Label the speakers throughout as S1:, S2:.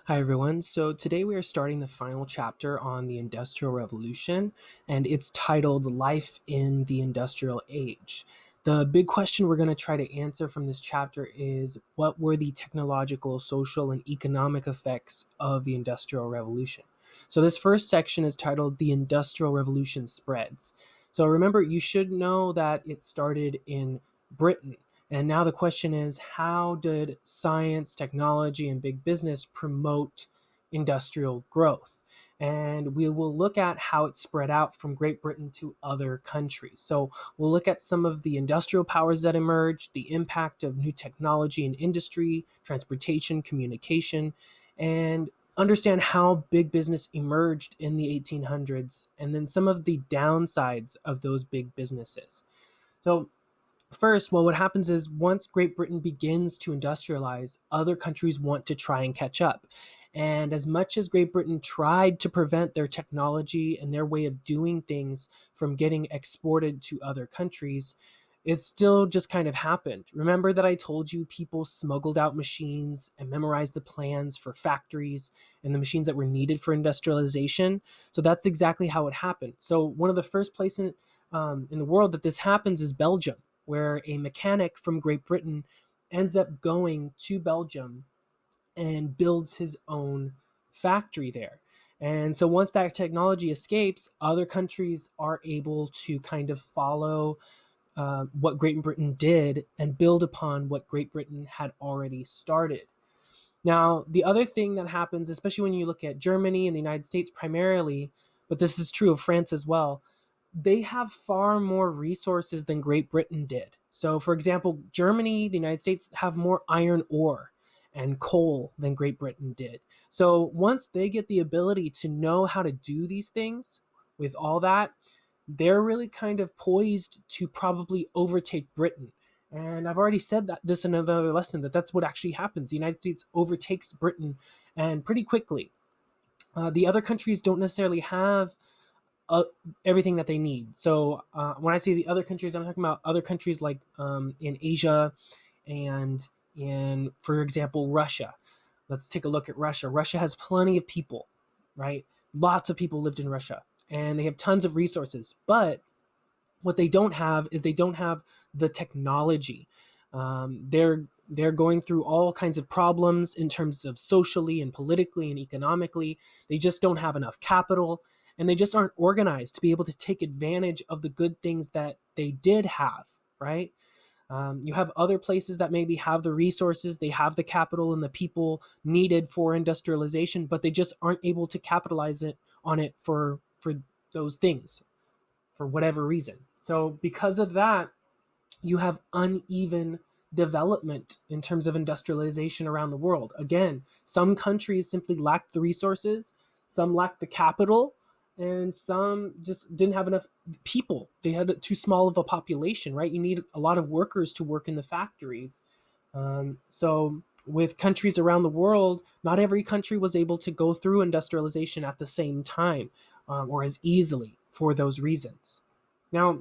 S1: Hi, everyone. So today we are starting the final chapter on the Industrial Revolution, and it's titled Life in the Industrial Age. The big question we're going to try to answer from this chapter is what were the technological, social, and economic effects of the Industrial Revolution? So this first section is titled The Industrial Revolution Spreads. So remember, you should know that it started in Britain. And now the question is, how did science, technology, and big business promote industrial growth? And we will look at how it spread out from Great Britain to other countries. So we'll look at some of the industrial powers that emerged, the impact of new technology in industry, transportation, communication, and understand how big business emerged in the 1800s, and then some of the downsides of those big businesses. So first, well, what happens is once Great Britain begins to industrialize, other countries want to try and catch up. And as much as Great Britain tried to prevent their technology and their way of doing things from getting exported to other countries, it still just kind of happened. Remember that I told you people smuggled out machines and memorized the plans for factories and the machines that were needed for industrialization? So that's exactly how it happened. So one of the first places in the world that this happens is Belgium, where a mechanic from Great Britain ends up going to Belgium and builds his own factory there. And so once that technology escapes, other countries are able to kind of follow what Great Britain did and build upon what Great Britain had already started. Now, the other thing that happens, especially when you look at Germany and the United States primarily, but this is true of France as well, they have far more resources than Great Britain did. So, for example, Germany, the United States have more iron ore and coal than Great Britain did. So, once they get the ability to know how to do these things with all that, they're really kind of poised to probably overtake Britain. And I've already said that this in another lesson that that's what actually happens. The United States overtakes Britain and pretty quickly. The other countries don't necessarily have uh, everything that they need. So when I say the other countries, I'm talking about other countries like in Asia and in, for example, Russia. Let's take a look at Russia. Russia has plenty of people, right? Lots of people lived in Russia, and they have tons of resources. But what they don't have is they don't have the technology. They're going through all kinds of problems in terms of socially and politically and economically. They just don't have enough capital, and they just aren't organized to be able to take advantage of the good things that they did have, right? You have other places that maybe have the resources, they have the capital and the people needed for industrialization, but they just aren't able to capitalize it on it for those things for whatever reason. So because of that, you have uneven development in terms of industrialization around the world. Again, some countries simply lacked the resources, some lacked the capital, and some just didn't have enough people. They had too small of a population, right? You need a lot of workers to work in the factories. So with countries around the world, not every country was able to go through industrialization at the same time or as easily for those reasons. Now,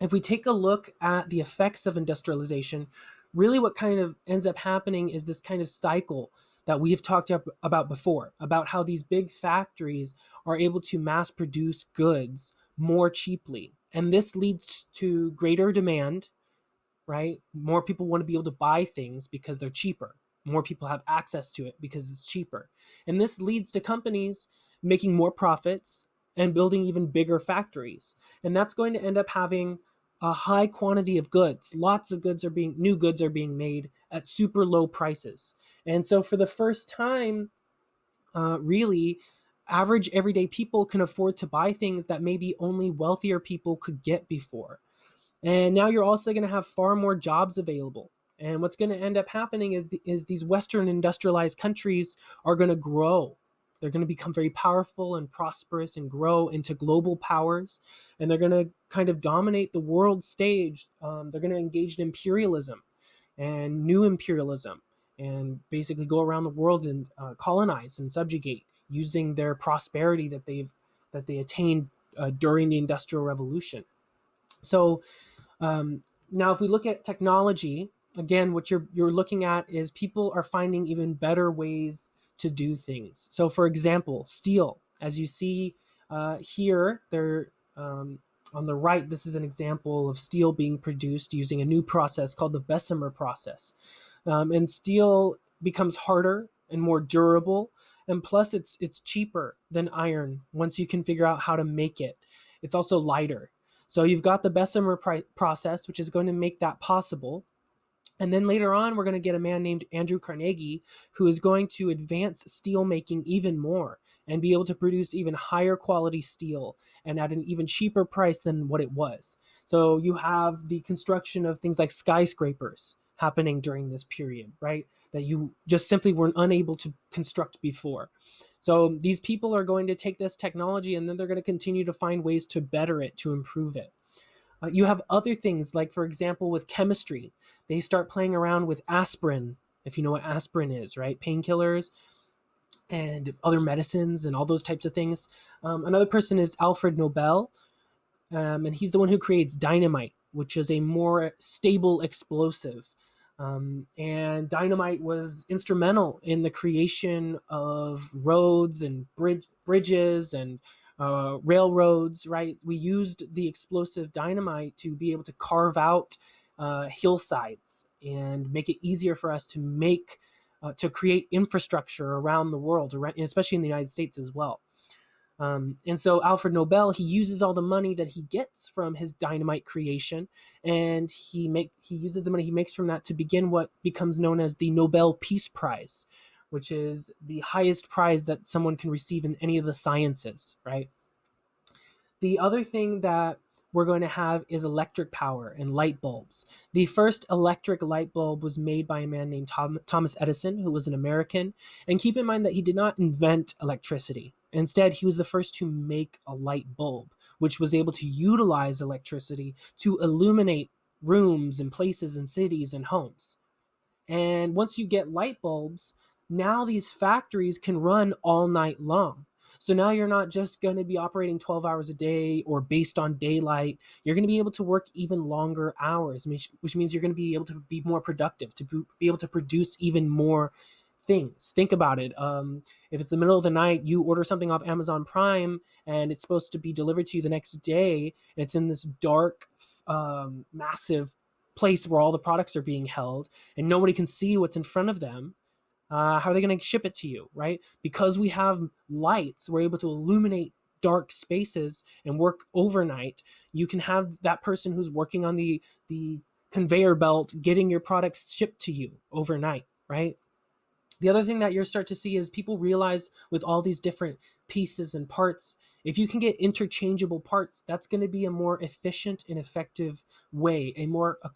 S1: if we take a look at the effects of industrialization, really what kind of ends up happening is this kind of cycle that we've talked about before, about how these big factories are able to mass produce goods more cheaply. And this leads to greater demand, right? More people want to be able to buy things because they're cheaper. More people have access to it because it's cheaper. And this leads to companies making more profits and building even bigger factories. And that's going to end up having a high quantity of goods. Lots of new goods are being made at super low prices. And so for the first time, really, average everyday people can afford to buy things that maybe only wealthier people could get before. And now you're also going to have far more jobs available. And what's going to end up happening is these Western industrialized countries are going to grow. They're going to become very powerful and prosperous and grow into global powers. And they're going to kind of dominate the world stage. They're going to engage in imperialism and new imperialism and basically go around the world and colonize and subjugate using their prosperity that they attained during the Industrial Revolution. So now, if we look at technology, again, what you're looking at is people are finding even better ways to do things. So, for example, steel, as you see here, there on the right, this is an example of steel being produced using a new process called the Bessemer process. And steel becomes harder and more durable, and plus it's cheaper than iron once you can figure out how to make it. It's also lighter. So you've got the Bessemer process, which is going to make that possible. And then later on, we're going to get a man named Andrew Carnegie, who is going to advance steel making even more and be able to produce even higher quality steel and at an even cheaper price than what it was. So you have the construction of things like skyscrapers happening during this period, right? That you just simply weren't unable to construct before. So these people are going to take this technology and then they're going to continue to find ways to better it, to improve it. You have other things like, for example, with chemistry, they start playing around with aspirin, if you know what aspirin is, right? Painkillers and other medicines and all those types of things. Another person is Alfred Nobel, and he's the one who creates dynamite, which is a more stable explosive. And dynamite was instrumental in the creation of roads and bridges and railroads, right? We used the explosive dynamite to be able to carve out hillsides and make it easier for us to to create infrastructure around the world, especially in the United States as well. And so Alfred Nobel, he uses all the money that he gets from his dynamite creation, and he uses the money he makes from that to begin what becomes known as the Nobel Peace Prize, which is the highest prize that someone can receive in any of the sciences, right? The other thing that we're going to have is electric power and light bulbs. The first electric light bulb was made by a man named Thomas Edison, who was an American. And keep in mind that he did not invent electricity. Instead, he was the first to make a light bulb, which was able to utilize electricity to illuminate rooms and places and cities and homes. And once you get light bulbs, now these factories can run all night long. So now you're not just going to be operating 12 hours a day or based on daylight. You're going to be able to work even longer hours, which means you're going to be able to be more productive, to be able to produce even more things. Think about it. If it's the middle of the night, you order something off Amazon Prime and it's supposed to be delivered to you the next day, and it's in this dark, massive place where all the products are being held and nobody can see what's in front of them. How are they going to ship it to you, right? Because we have lights, we're able to illuminate dark spaces and work overnight. You can have that person who's working on the conveyor belt getting your products shipped to you overnight, right? The other thing that you'll start to see is people realize with all these different pieces and parts, if you can get interchangeable parts, that's going to be a more efficient and effective way, a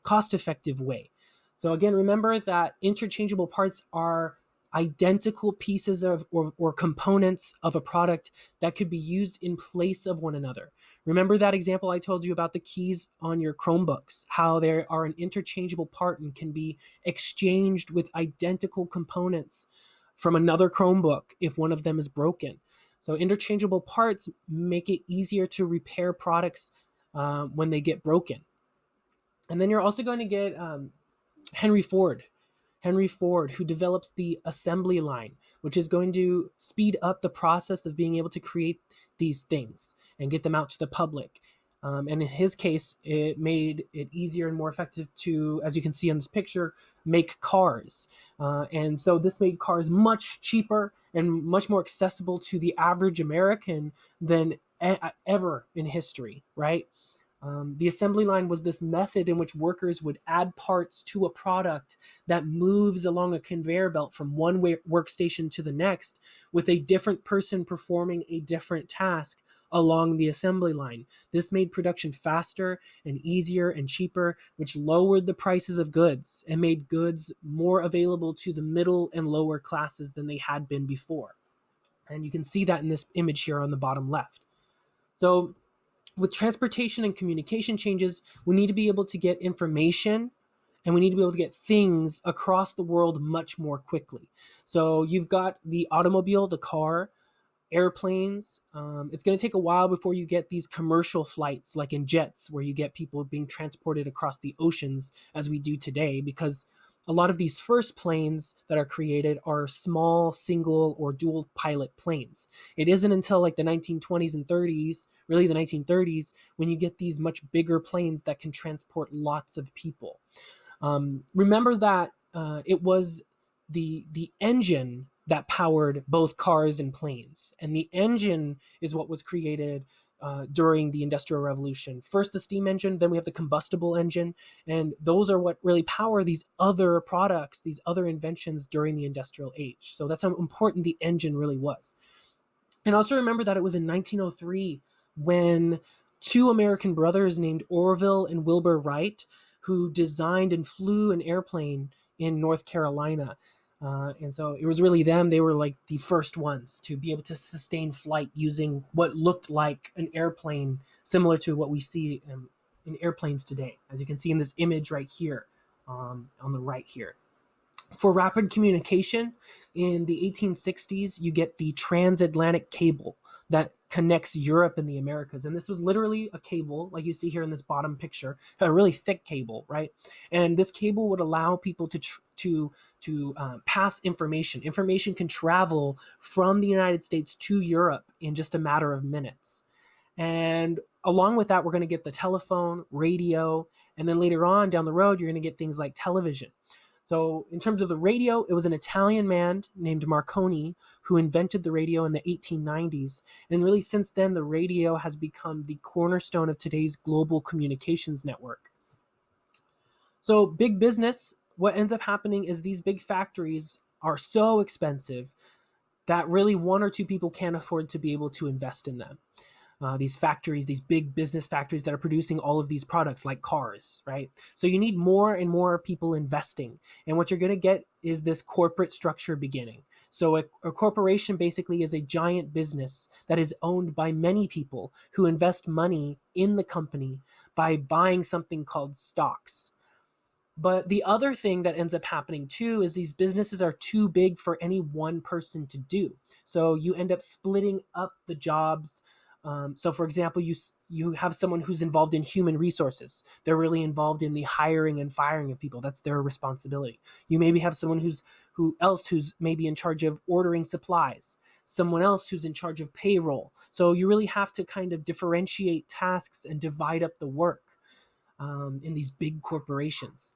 S1: cost-effective way. So again, remember that interchangeable parts are identical pieces of or components of a product that could be used in place of one another. Remember that example I told you about the keys on your Chromebooks, how they are an interchangeable part and can be exchanged with identical components from another Chromebook if one of them is broken. So interchangeable parts make it easier to repair products when they get broken. And then you're also going to get Henry Ford. Henry Ford, who develops the assembly line, which is going to speed up the process of being able to create these things and get them out to the public. And in his case, it made it easier and more effective to, as you can see on this picture, make cars. And so this made cars much cheaper and much more accessible to the average American than ever in history, right? The assembly line was this method in which workers would add parts to a product that moves along a conveyor belt from one workstation to the next, with a different person performing a different task along the assembly line. This made production faster and easier and cheaper, which lowered the prices of goods and made goods more available to the middle and lower classes than they had been before. And you can see that in this image here on the bottom left. So with transportation and communication changes, we need to be able to get information and we need to be able to get things across the world much more quickly. So you've got the automobile, the car, airplanes. It's going to take a while before you get these commercial flights like in jets where you get people being transported across the oceans as we do today, because a lot of these first planes that are created are small single or dual pilot planes. It isn't until like the 1920s and 30s, really the 1930s, when you get these much bigger planes that can transport lots of people. Remember that it was the engine that powered both cars and planes, and the engine is what was created during the Industrial Revolution. First the steam engine, then we have the combustible engine, and those are what really power these other products, these other inventions during the Industrial Age. So that's how important the engine really was. And also remember that it was in 1903 when two American brothers named Orville and Wilbur Wright, who designed and flew an airplane in North Carolina. And so it was really them. They were like the first ones to be able to sustain flight using what looked like an airplane, similar to what we see in airplanes today, as you can see in this image right here on the right here. For rapid communication in the 1860s, you get the transatlantic cable that connects Europe and the Americas. And this was literally a cable, like you see here in this bottom picture, a really thick cable, right? And this cable would allow people to pass information. Information can travel from the United States to Europe in just a matter of minutes. And along with that, we're going to get the telephone, radio, and then later on down the road, you're going to get things like television. So in terms of the radio, it was an Italian man named Marconi who invented the radio in the 1890s. And really since then, the radio has become the cornerstone of today's global communications network. So big business, what ends up happening is these big factories are so expensive that really one or two people can't afford to be able to invest in them. These factories, these big business factories that are producing all of these products like cars, right? So you need more and more people investing. And what you're going to get is this corporate structure beginning. So a corporation basically is a giant business that is owned by many people who invest money in the company by buying something called stocks. But the other thing that ends up happening too is these businesses are too big for any one person to do. So you end up splitting up the jobs. So for example, you have someone who's involved in human resources. They're really involved in the hiring and firing of people. That's their responsibility. You maybe have someone who's maybe in charge of ordering supplies, someone else who's in charge of payroll. So you really have to kind of differentiate tasks and divide up the work in these big corporations.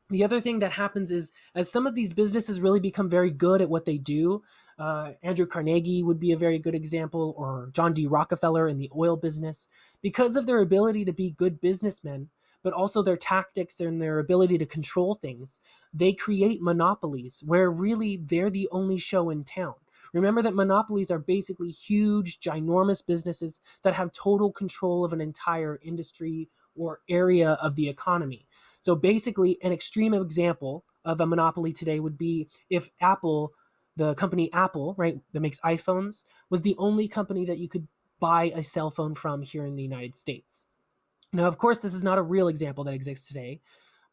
S1: The other thing that happens is as some of these businesses really become very good at what they do, Andrew Carnegie would be a very good example, or John D. Rockefeller in the oil business, because of their ability to be good businessmen, but also their tactics and their ability to control things, they create monopolies where really they're the only show in town. Remember that monopolies are basically huge, ginormous businesses that have total control of an entire industry or area of the economy. So basically, an extreme example of a monopoly today would be if Apple, the company Apple, right, that makes iPhones, was the only company that you could buy a cell phone from here in the United States. Now, of course, this is not a real example that exists today,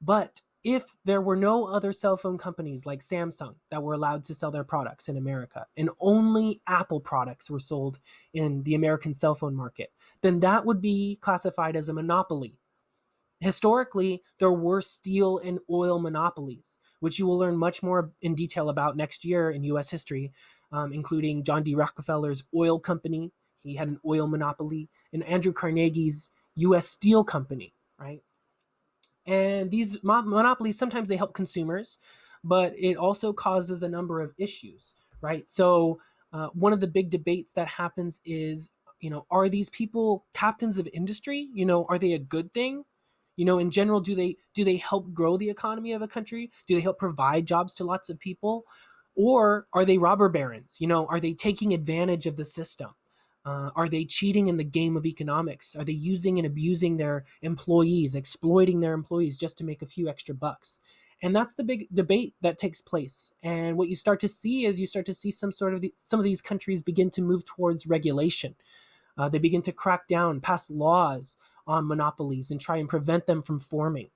S1: but if there were no other cell phone companies like Samsung that were allowed to sell their products in America and only Apple products were sold in the American cell phone market, then that would be classified as a monopoly. Historically, there were steel and oil monopolies, which you will learn much more in detail about next year in U.S. history, including John D. Rockefeller's oil company. He had an oil monopoly, and Andrew Carnegie's U.S. Steel Company, right? And these monopolies, sometimes they help consumers, but it also causes a number of issues, right? So one of the big debates that happens is, are these people captains of industry? Are they a good thing? In general, do they help grow the economy of a country? Do they help provide jobs to lots of people? Or are they robber barons? Are they taking advantage of the system? Are they cheating in the game of economics? Are they using and abusing their employees, exploiting their employees just to make a few extra bucks? And that's the big debate that takes place. And what you start to see is some of these countries begin to move towards regulation. They begin to crack down, pass laws on monopolies and try and prevent them from forming.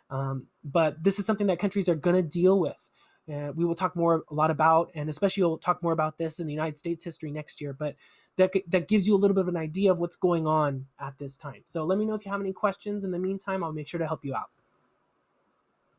S1: But this is something that countries are going to deal with. We will talk a lot about, and especially we'll talk more about this in the United States history next year, but that gives you a little bit of an idea of what's going on at this time. So let me know if you have any questions. In the meantime, I'll make sure to help you out.